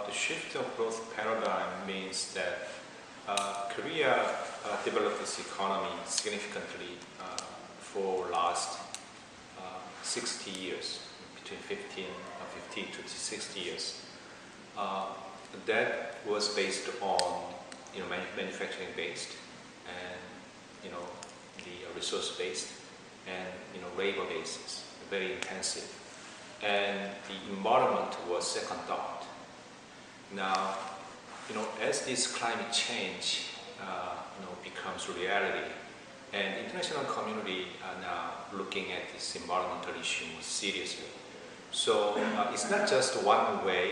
the shift of growth paradigm means that Korea developed its economy significantly for last 60 years, between 50 to 60 years. That was based on manufacturing based and the resource based and labor basis, very intensive, and the environment was second thought. Now, as this climate change becomes reality, and the international community are now looking at this environmental issue seriously. So it's not just one way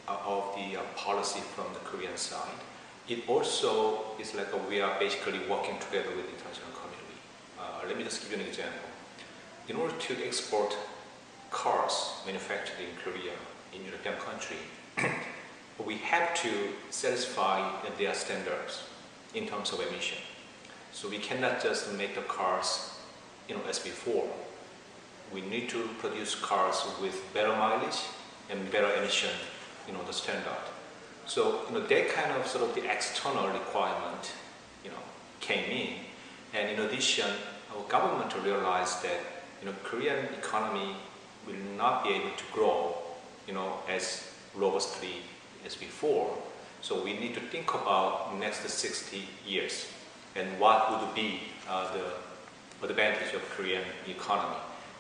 of the policy from the Korean side. It also is like we are basically working together with the international community. Let me just give you an example. In order to export cars manufactured in Korea, in European country, we have to satisfy their standards in terms of emission. So we cannot just make the cars, as before. We need to produce cars with better mileage and better emission, the standard. So, that kind of sort of the external requirement, came in. And in addition, our government realized that, Korean economy will not be able to grow, as robustly as before. So we need to think about next 60 years and what would be the advantage of Korean economy.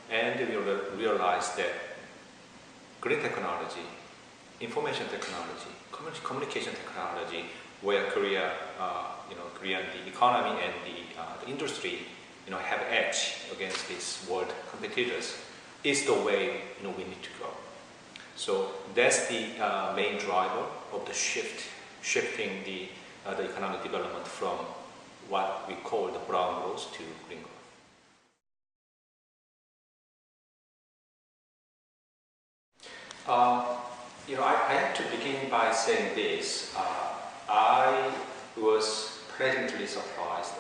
And we realized that green technology, information technology, communication technology, where Korea, the economy and the industry, have edge against these world competitors, is the way we need to go. So that's the main driver of the shifting the economic development from what we call the brown growth to green growth. I have to begin by saying this. I was pleasantly surprised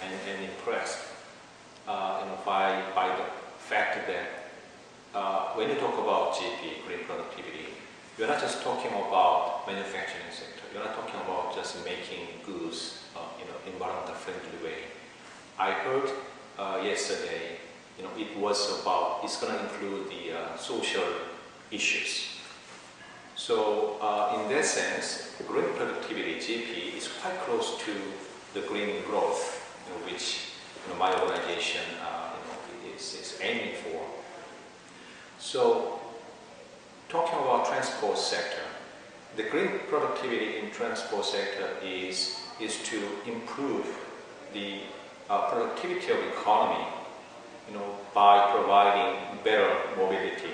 and impressed, by the fact that when you talk about GP, green productivity, you're not just talking about manufacturing sector. You're not talking about just making goods, environmental friendly way. I heard yesterday, it's going to include the social issues. So in that sense, green productivity, GP, is quite close to the green growth, which my organization is aiming for. So talking about transport sector, the green productivity in transport sector is to improve the productivity of economy, by providing better mobility.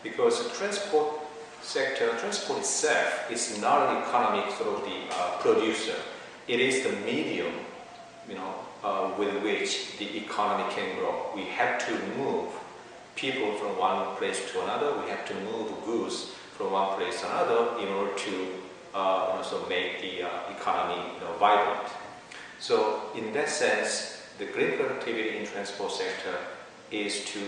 Because the transport itself is not an economic sort of the producer. It is the medium, with which the economy can grow. We have to move people from one place to another. We have to move goods from one place to another in order to make the economy vibrant. So in that sense, the green productivity in transport sector is to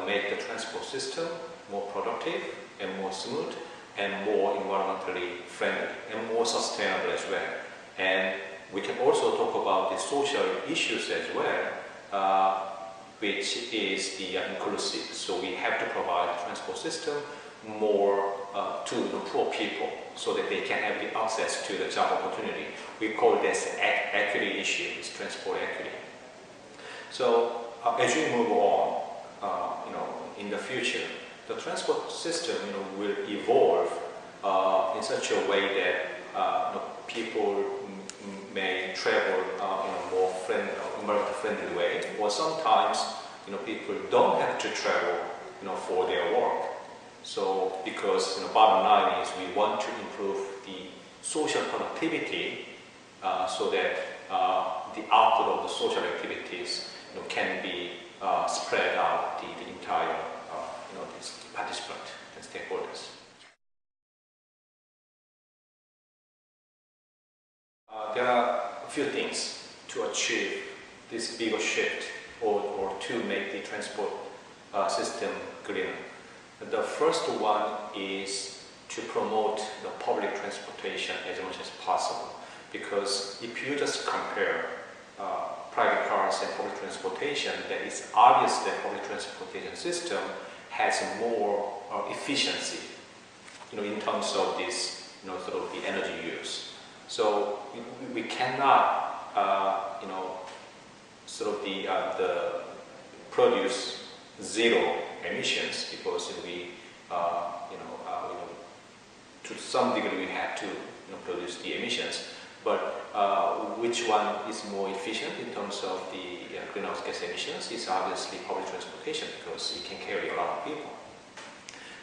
make the transport system more productive and more smooth and more environmentally friendly and more sustainable as well. And we can also talk about the social issues as well, which is the inclusive. So we have to provide a transport system more to the poor people so that they can have the access to the job opportunity. We call this equity issue, it's transport equity. So as we move on, in the future, the transport system, will evolve in such a way that people may travel in a more environmental friendly way, or sometimes people don't have to travel for their work. So because bottom line is we want to improve the social productivity so that the output of the social activities can be spread out the entire participant and stakeholders. There are a few things to achieve this bigger shift or to make the transport system greener. The first one is to promote the public transportation as much as possible. Because if you just compare private cars and public transportation, then it's obvious that public transportation system has more efficiency, in terms of this, sort of the energy use. So we cannot, sort of the produce zero emissions, because we, to some degree we have to produce the emissions. But which one is more efficient in terms of the greenhouse gas emissions is obviously public transportation, because it can carry a lot of people.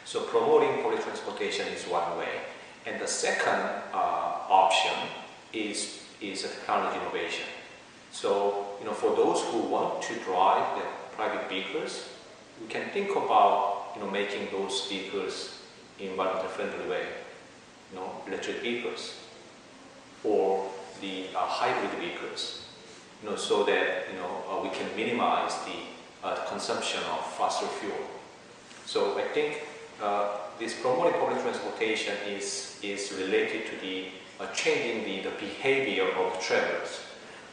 So promoting public transportation is one way. And the second option is a technology innovation. So, for those who want to drive the private vehicles, we can think about, making those vehicles in environmental friendly way, electric vehicles, or the hybrid vehicles, so that we can minimize the consumption of fossil fuel. So I think this promoting public transportation is related to the changing the behavior of the travelers,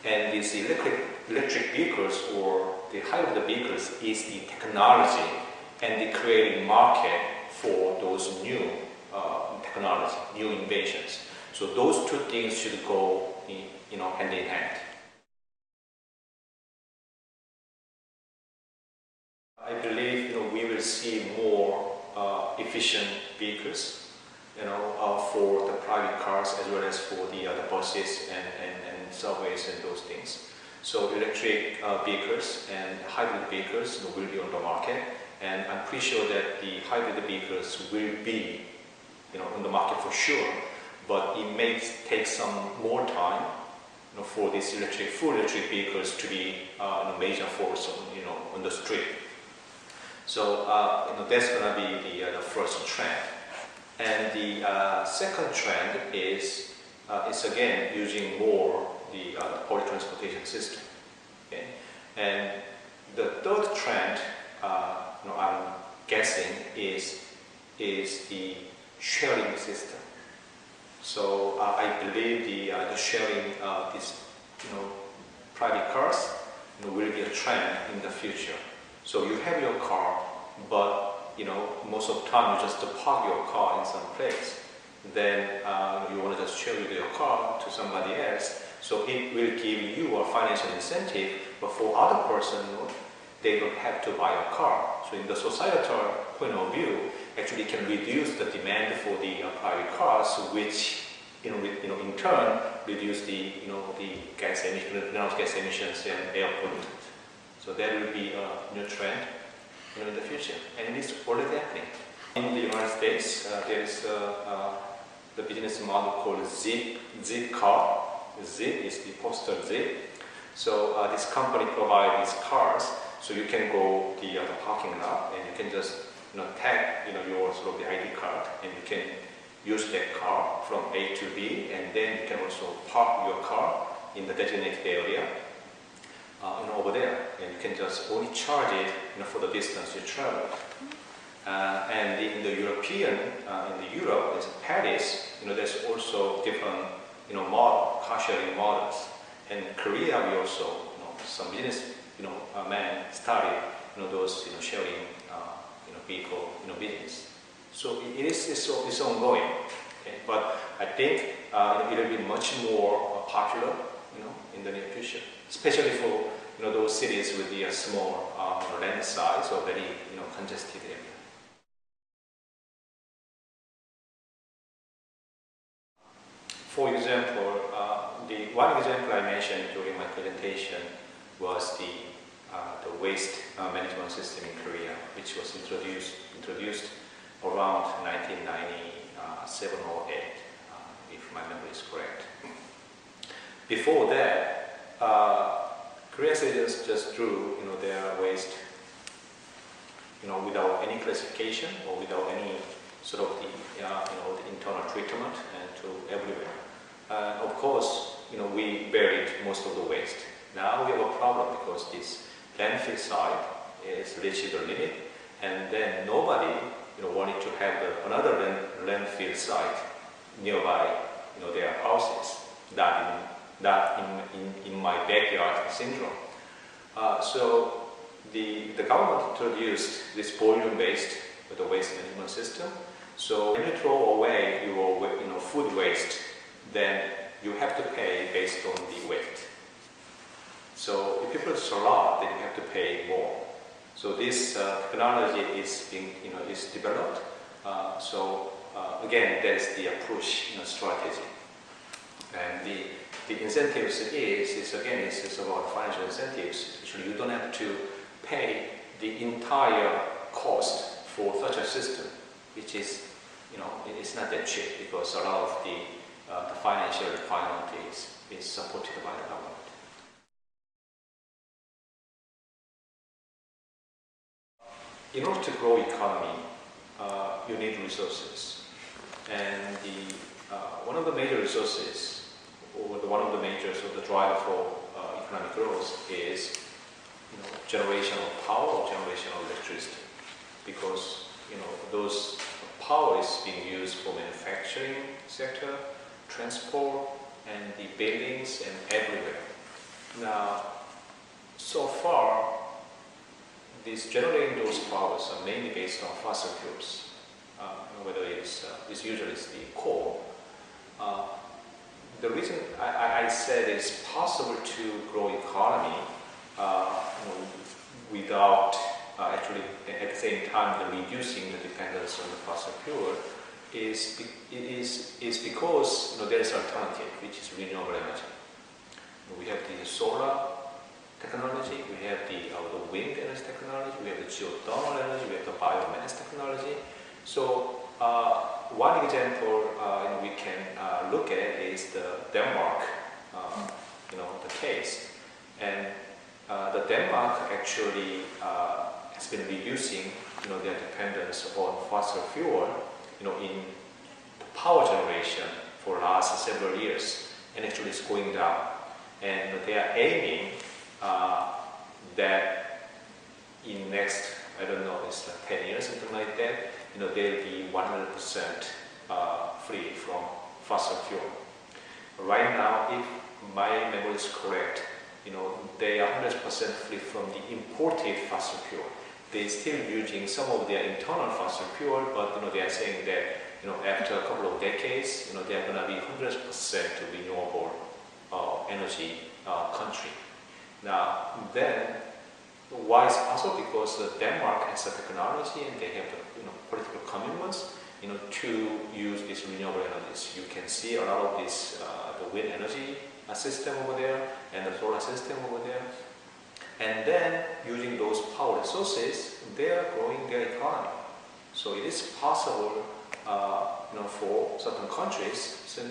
and these electric vehicles or the hybrid vehicles is the technology and the creating market for those new technology, new inventions. So those two things should go, hand in hand. I believe, we will see more efficient vehicles, for the private cars as well as for the buses and subways and those things. So electric vehicles and hybrid vehicles will be on the market, and I'm pretty sure that the hybrid vehicles will be, on the market for sure. But it may take some more time, for these full electric vehicles to be a major force on the street. So that's going to be the first trend. And the second trend is again using more the public transportation system. Okay? And the third trend, I'm guessing, is the sharing system. So I believe the sharing these private cars will be a trend in the future. So you have your car, but most of the time you just park your car in some place. Then you want to just share your car to somebody else. So it will give you a financial incentive, but for other person, they don't have to buy a car. So in the societal point of view, actually can reduce the demand for the private cars, which in turn reduce the the gas emissions, greenhouse gas emissions and air pollutant. So that will be a new trend in the future, and it is already happening. In the United States, there is the business model called Zip car. Zip is the postal zip. So this company provides these cars, so you can go to the parking lot and you can just tag your sort of the ID card, and you can use that car from A to B, and then you can also park your car in the designated area over there, and you can just only charge it for the distance you travel. And in the European, in Europe, there's Paris. There's also different car sharing models. And in Korea, we also some business men started those sharing vehicle business. So it's ongoing. Okay? But I think it will be much more popular in the near future, especially for those cities with the small land size or very congested area. For example, the one example I mentioned during my presentation was the waste management system in Korea, which was introduced around 1997 or 8, if my memory is correct. Before that, Korean citizens just threw their waste without any classification or without any sort of the internal treatment and to everywhere. Of course, we buried most of the waste. Now we have a problem because this landfill site is reached the limit, and then nobody wanted to have another landfill site nearby, their houses, that in my backyard syndrome. So the government introduced this volume-based waste management system. So when you throw away your food waste, then you have to pay based on the weight. So if you produce a lot, then you have to pay more. So this technology is being is developed. Again, that is the push strategy. And the incentives is about financial incentives. Actually, you don't have to pay the entire cost for such a system, which is it's not that cheap, because a lot of the financial requirement is supported by the government. In order to grow economy, you need resources, and one of the major resources, or one of the major the driver for economic growth is generation of power or generation of electricity, because those power is being used for manufacturing sector, transport, and the buildings and everywhere. Now, so far, generating those powers are mainly based on fossil fuels, whether it's usually the coal. The reason I said it's possible to grow economy without actually at the same time reducing the dependence on the fossil fuel is because there is alternative, which is renewable energy. We have the solar technology, we have the wind energy technology, we have the geothermal energy, we have the biomass technology. So one example we can look at is the Denmark, the case, and the Denmark actually has been reducing their dependence on fossil fuel in the power generation for the last several years, and actually it's going down, and they are aiming that in next, I don't know, it's like 10 years, something like that, they'll be 100% free from fossil fuel. Right now, if my memory is correct, they are 100% free from the imported fossil fuel. They're still using some of their internal fossil fuel, but they are saying that after a couple of decades, they are going to be 100% renewable energy country. Now, then, why is it possible? Because Denmark has the technology and they have the political commitments to use these renewable energies. You can see a lot of this the wind energy system over there and the solar system over there. And then, using those power resources, they are growing their economy. So it is possible, for certain countries. So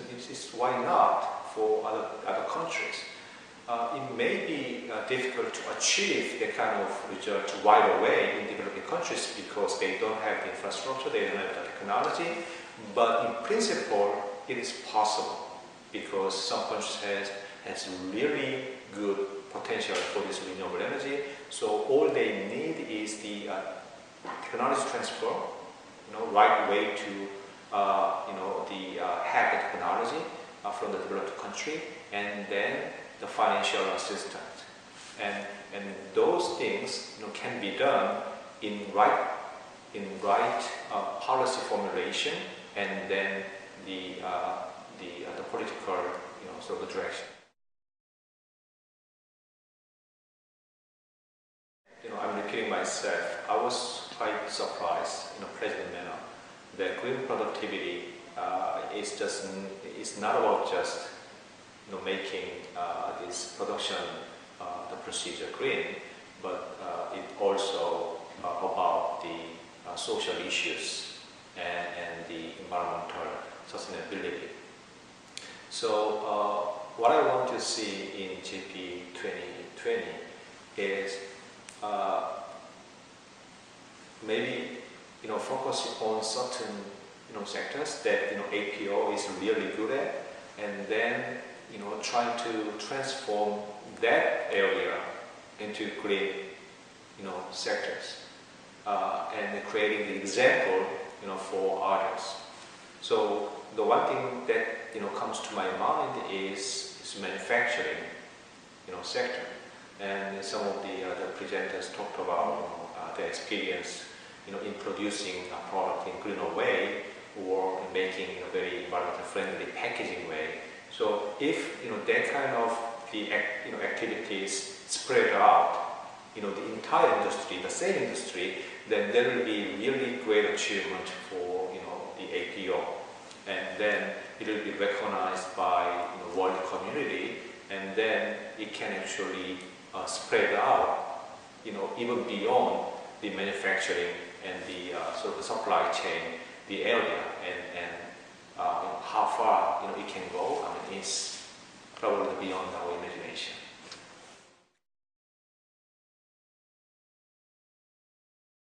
why not for other countries? It may be difficult to achieve that kind of result right away in developing countries because they don't have the infrastructure, they don't have the technology. But in principle, it is possible because some countries has really good potential for this renewable energy. So all they need is the technology transfer, right way to have the technology from the developed country, and then the financial assistance, and those things can be done in right policy formulation, and then the political sort of direction. I'm repeating myself. I was quite surprised in a pleasant manner that green productivity is not about just making this production, the procedure green, but it also about the social issues and the environmental sustainability. So what I want to see in GP 2020 is maybe focusing on certain sectors that APO is really good at, and then trying to transform that area into green sectors. and creating the example, for others. So the one thing that comes to my mind is manufacturing, sector. And some of the presenters talked about their experience, in producing a product in greener way or in making a very environmental friendly packaging way. So if that kind of the activities spread out, the entire industry, the same industry, then there will be really great achievement for the APO, and then it will be recognized by world community, and then it can actually spread out, even beyond the manufacturing and the sort of the supply chain, the area, and how far it can go. I mean, it's